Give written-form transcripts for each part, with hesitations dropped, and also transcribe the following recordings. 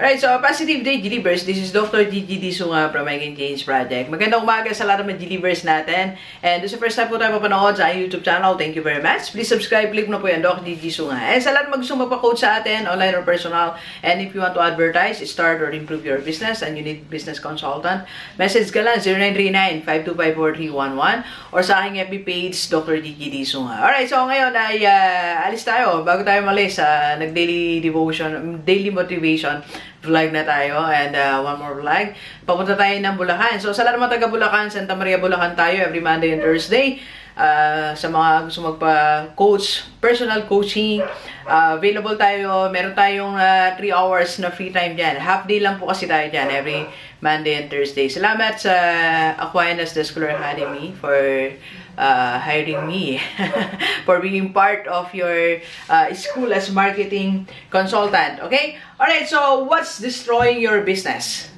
Alright, so Positive Day Gilivers, this is Dr. Gigi Disunga from My Can Change Project. Magandang umaga sa lahat ng Gilivers natin. And this is the first time po tayo mapanood sa YouTube channel. Thank you very much. Please subscribe, click mo na po yan, Dr. Gigi Disunga. And sa lahat mag gusto magpa-coach sa atin, online or personal, and if you want to advertise, start or improve your business, and you need business consultant, message ka lang 0939-5254311 or sa aking FB page, Dr. Gigi Disunga. Alright, so ngayon ay alis tayo. Bago tayo malis, nag-daily devotion, daily motivation vlog na tayo, and one more vlog. Papunta tayo ng Bulacan. So, sa lahat ng mga taga Bulacan, Santa Maria, Bulacan tayo every Monday and Thursday. Sa mga gusto magpa-coach, personal coaching, available tayo. Meron tayong 3 hours na free time dyan. Half day lang po kasi tayo dyan every Monday and Thursday. Salamat sa Aquinas The Scholar Academy for hiring me for being part of your school as marketing consultant. Okay? Alright, so what's destroying your business?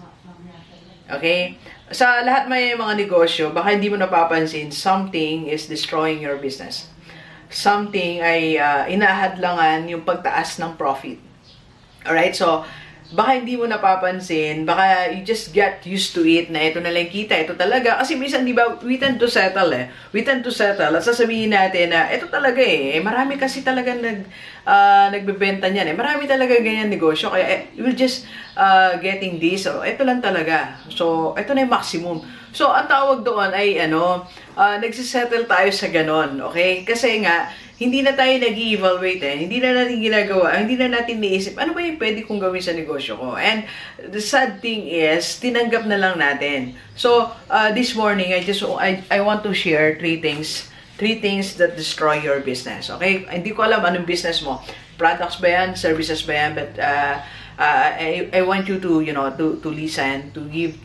Okay? Sa lahat may mga negosyo, baka hindi mo napapansin, something is destroying your business. Something ay inahadlangan yung pagtaas ng profit. Alright? So, baka hindi mo napapansin, baka you just get used to it na ito na lang kita, ito talaga. Kasi minsan, di ba, we tend to settle We tend to settle at sasabihin natin na ito talaga marami kasi talaga nagbebenta niyan Marami talaga ganyan negosyo. Kaya we're just getting this. So, ito lang talaga. So, ito na yung maximum. So, ang tawag doon ay nagsisettle tayo sa ganon. Okay? Kasi nga, hindi na tayo nag-evaluate hindi na natin ginagawa, hindi na natin niisip, ano ba yung pwede kong gawin sa negosyo ko? And the sad thing is, tinanggap na lang natin. So, this morning, I want to share three things that destroy your business. Okay? Hindi ko alam anong business mo. Products ba yan? Services ba yan? But I want you to, to listen, to give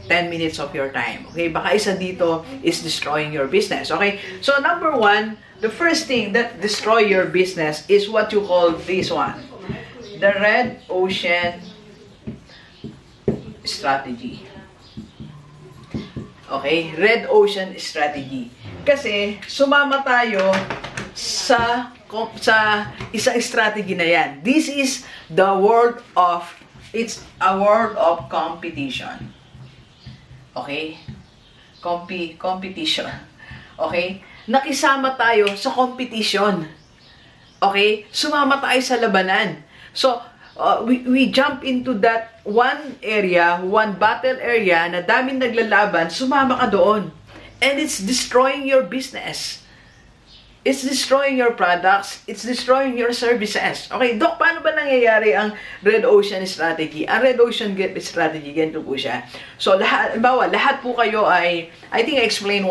10 minutes of your time. Okay? Baka isa dito is destroying your business. Okay? So, number one, the first thing that destroy your business is what you call this one. The red ocean strategy. Okay? Red ocean strategy. Kasi, sumama tayo sa isang strategy na yan. This is the world of, it's a world of competition. Okay? Competition. Okay? Nakisama tayo sa competition. Okay? Sumama tayo sa labanan. So, we jump into that one area, one battle area na daming naglalaban, sumama ka doon. And it's destroying your business. It's destroying your products. It's destroying your services. Okay, Doc, paano ba nangyayari ang Red Ocean Strategy? Ang Red Ocean Strategy, ganito po siya. So, lahat po kayo ay, I think I explained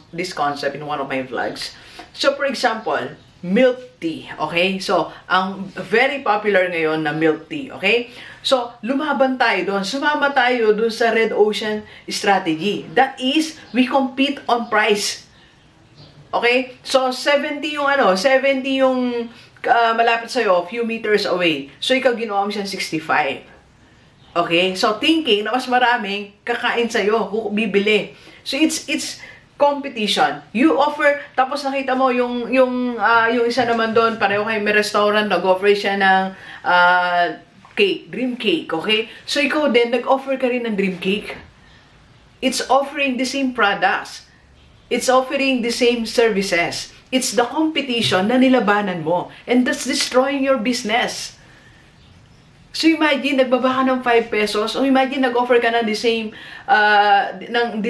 this concept in one of my vlogs. So, for example, milk tea, okay? So, ang very popular ngayon na milk tea, okay? So, lumaban tayo doon. Sumama tayo doon sa Red Ocean Strategy. That is, we compete on price. Okay? So, 70 yung malapit sa'yo, few meters away. So, ikaw ginawa mo siyang 65. Okay? So, thinking na mas maraming kakain sa'yo, bibili. So, it's competition. You offer, tapos nakita mo yung isa naman doon, pareho kayo may restaurant, nag-offer siya ng cake, dream cake, okay? So, ikaw din, nag-offer ka rin ng dream cake. It's offering the same products. It's offering the same services. It's the competition na nilabanan mo. And that's destroying your business. So, imagine, nagbaba ka ng 5 pesos, o imagine, nag-offer ka ng the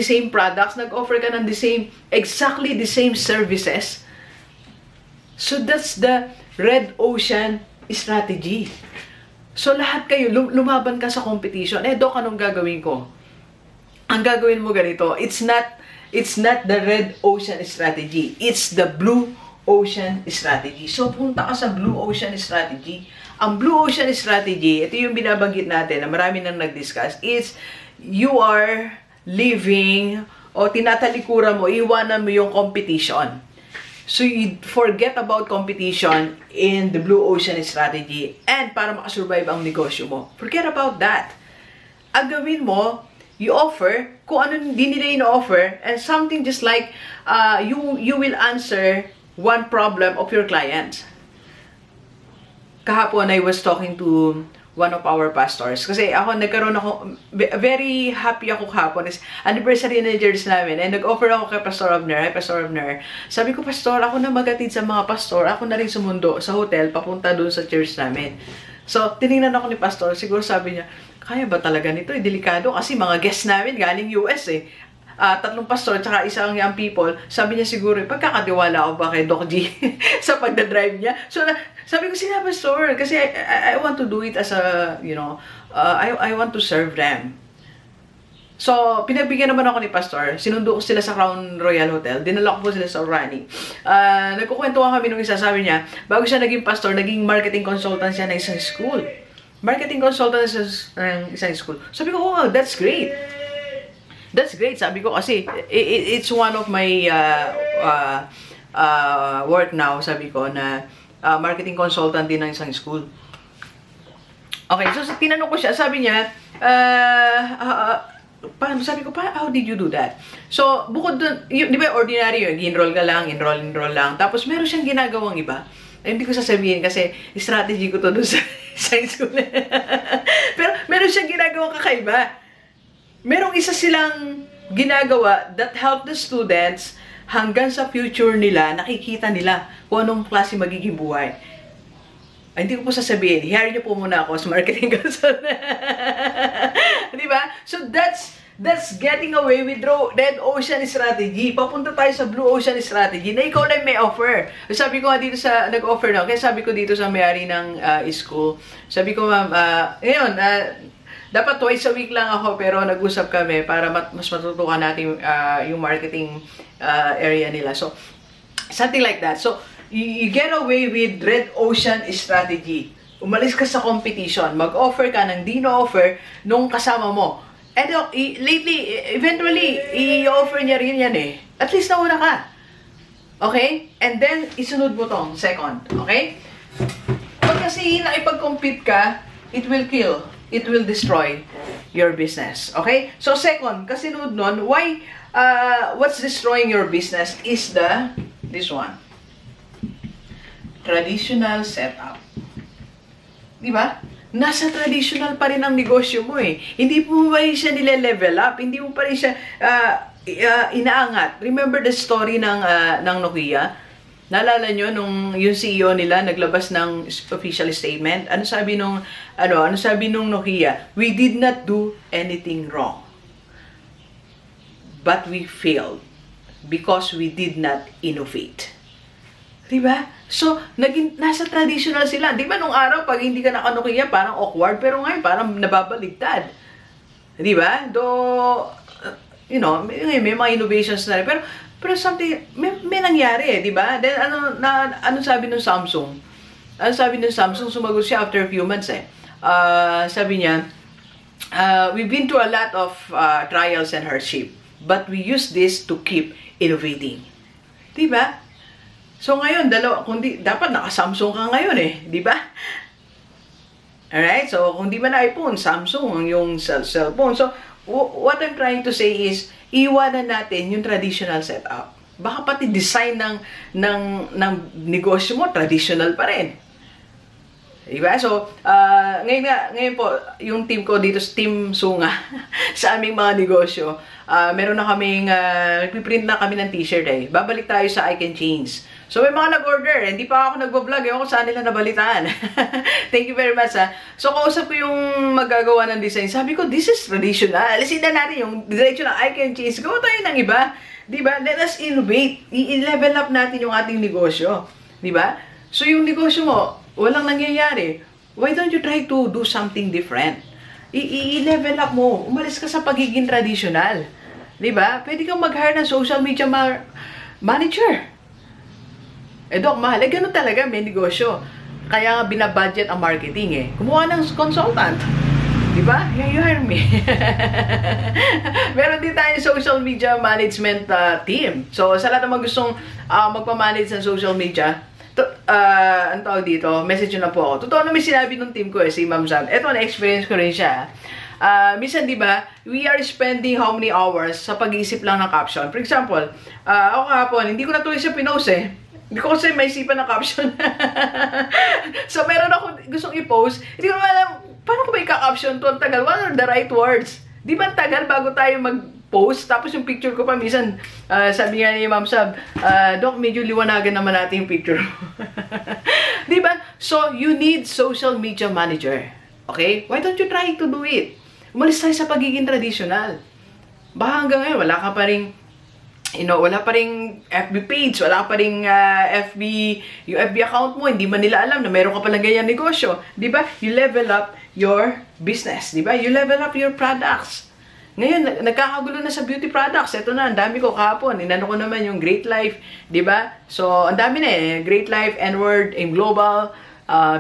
same products, nag-offer ka ng exactly the same services. So, that's the Red Ocean Strategy. So, lahat kayo, lumaban ka sa competition. Doc, anong gagawin ko? Ang gagawin mo ganito, it's not the Red Ocean Strategy. It's the Blue Ocean Strategy. So, punta ka sa Blue Ocean Strategy. Ang Blue Ocean Strategy, ito yung binabanggit natin na marami nang nag-discuss, is you are living o tinatalikuran mo, iwanan mo yung competition. So, you forget about competition in the Blue Ocean Strategy and para makasurvive ang negosyo mo. Forget about that. Ang gawin mo, you offer kung ano hindi nila ino-offer and something just like you will answer one problem of your clients. Kahapon, I was talking to one of our pastors. Kasi ako, very happy ako kahapon. Is anniversary na years namin. And nag-offer ako kay Pastor Abner. Hi, Pastor Abner. Sabi ko, Pastor, ako na magatid sa mga pastor. Ako na rin sumundo sa hotel, papunta doon sa church namin. So, tinignan ako ni Pastor. Siguro sabi niya, kaya ba talaga nito? Delikado kasi mga guests namin galing US eh. 3 pastor tsaka isang young people. Sabi niya siguro, pagkakatiwala ako ba kay Doc G sa pagdadrive niya? So, sabi ko, sila Pastor, kasi I want to do it as a, I want to serve them. So, pinagbigyan naman ako ni Pastor. Sinundo ko sila sa Crown Royal Hotel. Dinala ko po sila sa Orani. Nagkukwentuhan kami nung isa. Sabi niya, bago siya naging pastor, naging marketing consultant siya ng isang school. Marketing consultant ng isang school. Sabi ko, oh, that's great. That's great. Sabi ko kasi, it's one of my work now, sabi ko, na marketing consultant din ng isang school. Okay, so tinanong ko siya, sabi niya, sabi ko, how did you do that? So, bukod dun, di ba ordinary yun, enroll ka lang, enroll lang. Tapos meron siyang ginagawang iba. Ay, hindi ko sasabihin kasi strategy ko to dun sa school. Pero meron siyang ginagawang kakaiba. Merong isa silang ginagawa that help the students hanggang sa future nila, nakikita nila kung anong klase magiging buhay. Ay, hindi ko po sasabihin, hire niyo po muna ako as marketing consultant. Di ba? So that's getting away with Red Ocean strategy. Papunta tayo sa Blue Ocean strategy na ikaw lang may offer. Sabi ko nga dito sa, nag-offer na, kaya sabi ko dito sa may-ari ng school, sabi ko ma'am, ngayon, dapat twice a week lang ako, pero nag-usap kami para mas matutukan natin yung marketing area nila. So, something like that. So, you get away with Red Ocean strategy. Umalis ka sa competition, mag-offer ka ng di na-offer nung kasama mo. And lately, eventually, i-offer niya rin yan eh. At least nauna ka. Okay? And then, isunod mo tong second. Okay? Pag kasi naipag-compete ka, it will kill. It will destroy your business. Okay? So, second, kasunod nun, why, what's destroying your business is this one. Traditional setup. Diba? Nasa traditional pa rin ang negosyo mo eh. Hindi mo pa rin siya nile-level up. Hindi mo pa rin siya inaangat. Remember the story ng Nokia? Naalala nyo nung yung CEO nila naglabas ng official statement? Ano sabi nung Nokia? We did not do anything wrong. But we failed because we did not innovate. Diba? So, nasa traditional sila. Diba nung araw, pag hindi ka naka-Nokia, parang awkward, pero ngayon, parang nababaligtad. Diba? May mga innovations na rin. Pero something, may nangyari, diba? Then, ano sabi ng Samsung? Ano sabi ng Samsung? Sumagot siya after a few months eh. Sabi niya, we've been through a lot of trials and hardship, but we use this to keep innovating. Diba? So ngayon, dapat naka-Samsung ka ngayon eh, di ba? Alright, so kung di ba na iPhone, Samsung yung cellphone. So, what I'm trying to say is, iwanan natin yung traditional setup. Baka pati design ng negosyo mo, traditional pa rin. Diba? So, ngayon po, yung team ko dito, Team Sunga, sa aming mga negosyo, meron na kaming, nagpiprint na kami ng t-shirt eh. Babalik tayo sa I Can Change. So, may mga nag-order. Hindi pa ako nagbablog. Ewan ko saan nila nabalitaan. Thank you very much, ha. So, kausap ko yung magagawa ng design. Sabi ko, this is traditional. Alisin na natin yung diretso ng I Can Change. Gawa tayo ng iba. Diba? Let us innovate. I-level up natin yung ating negosyo. Diba? So, yung negosyo mo, walang nangyayari. Why don't you try to do something different? I-level up mo. Umalis ka sa pagiging traditional. Diba? Pwede kang mag-hire ng social media manager. Doc, mahal. Ganun talaga, may negosyo. Kaya nga binabudget ang marketing eh. Kumuha ng consultant. Diba? You hire me. Meron din tayong social media management team. So, sa lahat naman gustong magpamanage ng social media, ang tawag dito, message nyo na po ako. Totoo na may sinabi ng team ko eh, si Ma'am Sam. Ito, na-experience ko rin siya. Minsan, di ba, we are spending how many hours sa pag-iisip lang ng caption. For example, ako kahapon, hindi ko na tuloy siya pinost eh. Hindi ko kasi maisipan ng caption. So, meron ako gustong i-post. Hindi ko alam, option to, ang tagal. What are the right words? Di ba ang tagal bago tayo mag-post? Tapos yung picture ko pa, minsan, sabi nga ni Ma'am Sab, Doc, medyo liwanagan naman natin yung picture mo. Di ba? So, you need social media manager. Okay? Why don't you try to do it? Umalis tayo sa pagiging traditional. Baka hanggang ngayon, wala ka pa rin, wala pa rin FB page, wala pa rin yung FB account mo, hindi man nila alam na meron ka palang ganyan negosyo. Di ba? You level up your business. Di ba? You level up your products. Ngayon, nagkakagulo na sa beauty products. Ito na, ang dami ko kahapon. Inano ko naman yung Great Life. Di ba? So, ang dami na eh. Great Life, N-Word, Aim Global,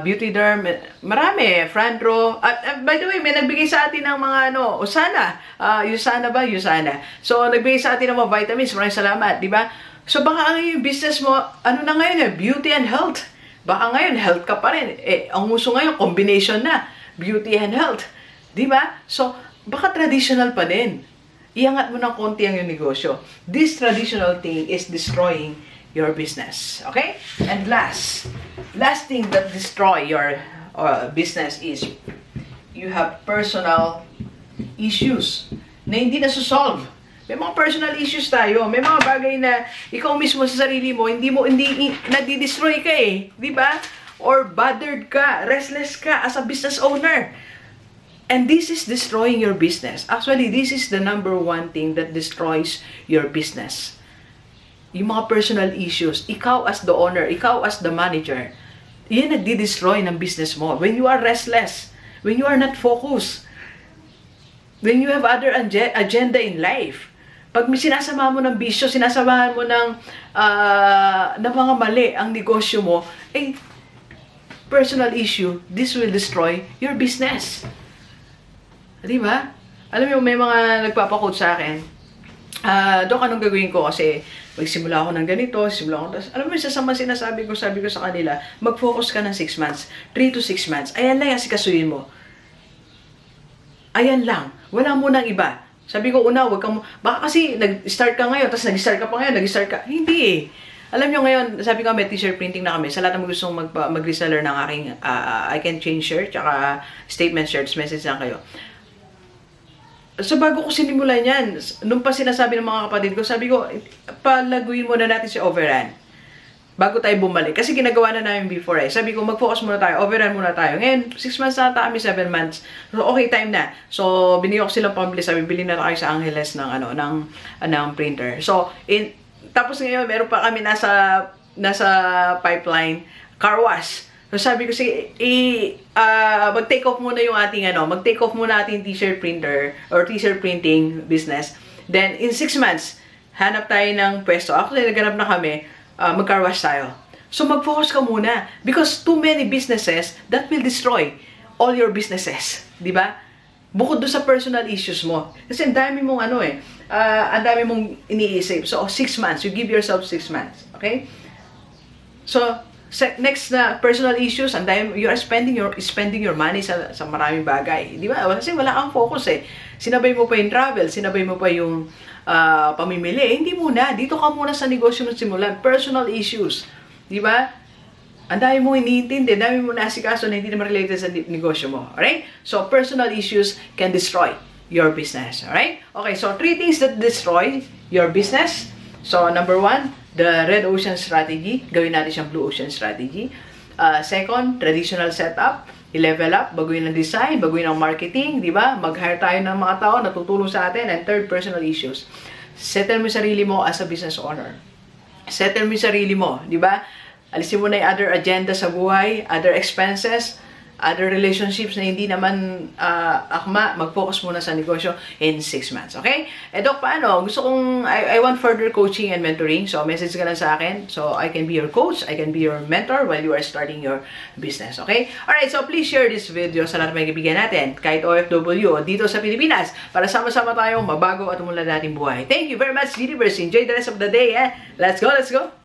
Beauty Derm, marami, Frandro. At by the way, may nagbigay sa atin ng mga Usana. Usana ba? Usana. So, nagbigay sa atin ng mga vitamins. Maraming salamat, di ba? So, baka yung business mo, ano na ngayon beauty and health. Baka ngayon, health ka pa rin. Ang uso ngayon, combination na. Beauty and health. Di ba? So, baka traditional pa din. Iangat mo ng konti ang yung negosyo. This traditional thing is destroying your business. Okay? And last thing that destroy your business is you have personal issues na hindi na solve. May mga personal issues tayo. May mga bagay na ikaw mismo sa sarili mo, hindi nadi-destroy ka eh. Di ba? Or bothered ka, restless ka as a business owner. And this is destroying your business. Actually, this is the number one thing that destroys your business. Yung mga personal issues, ikaw as the owner, ikaw as the manager, yan nagdi-destroy ng business mo. When you are restless, when you are not focused, when you have other agenda in life, pag may sinasama mo ng bisyo, sinasamahan mo ng mga mali ang negosyo mo, personal issue, this will destroy your business. Di ba? Alam mo, may mga nagpapakote sa akin, Dok, anong gagawin ko? Kasi magsimula ako ng ganito, alam mo, sabi ko sa kanila, mag-focus ka ng 6 months, 3 to 6 months. Ayan lang yung sikasuyin mo. Ayan lang. Wala mo nang iba. Sabi ko, wag kang, baka kasi nag-start ka ngayon, tapos nag-start ka pa ngayon, Hindi eh. Alam nyo ngayon, sabi ko, may t-shirt printing na kami. Sa lahat ng gustong mag-reseller ng aking I Can Change shirt, tsaka statement shirts, message lang kayo. So, bago ko sinimulan yan, nung pa sinasabi ng mga kapatid ko, sabi ko, palaguin muna natin si overrun. Bago tayo bumalik. Kasi ginagawa na namin before eh. Sabi ko, mag-focus muna tayo, overrun muna tayo. Ngayon, 6 months na kami, 7 months. So, okay, time na. So, binigyan ko silang pambili. Sabi, bilhin na tayo sa Angeles ng printer. So, tapos ngayon, meron pa kami nasa pipeline, car wash. So sabi ko, sige, mag-take off muna yung ating mag-take off muna ating t-shirt printer or t-shirt printing business. Then, in 6 months, hanap tayo ng pwesto. Actually, naghanap na kami, mag-car wash tayo. So, mag-focus ka muna. Because too many businesses, that will destroy all your businesses. Di ba? Bukod doon sa personal issues mo. Kasi ang dami mong ang dami mong iniisip. So, 6 months. You give yourself 6 months. Okay? So, next na personal issues, and you are spending your money sa maraming bagay. Di ba? Kasi wala kang focus eh. Sinabay mo pa yung travel, sinabay mo pa yung pamimili. Hindi muna. Dito ka muna sa negosyo mo simulan. Personal issues. Di ba? Ang dami mo iniintindi, ang dami mo naasikaso na hindi naman related sa negosyo mo. Alright? So, personal issues can destroy your business. Alright? Okay, so 3 things that destroy your business. So, number 1, the red ocean strategy. Gawin natin siyang blue ocean strategy. Second, traditional setup. I-level up, baguhin ang design, baguhin ang marketing, di ba? Mag-hire tayo ng mga tao na tutulong sa atin. And third, personal issues. Settle mo yung sarili mo as a business owner. Settle mo yung sarili mo, di ba? Alisin mo na yung other agenda sa buhay, other expenses, other relationships na hindi naman akma, mag-focus muna sa negosyo in 6 months, okay? Dok, paano? Gusto kong, I want further coaching and mentoring, so message ka lang sa akin, so I can be your coach, I can be your mentor while you are starting your business, okay? Alright, so please share this video sa lahat ng mga kaibigan natin, kahit OFW o dito sa Pilipinas, para sama-sama tayong mabago at umunlad nating buhay. Thank you very much, Universe. Enjoy the rest of the day, eh? Let's go, let's go!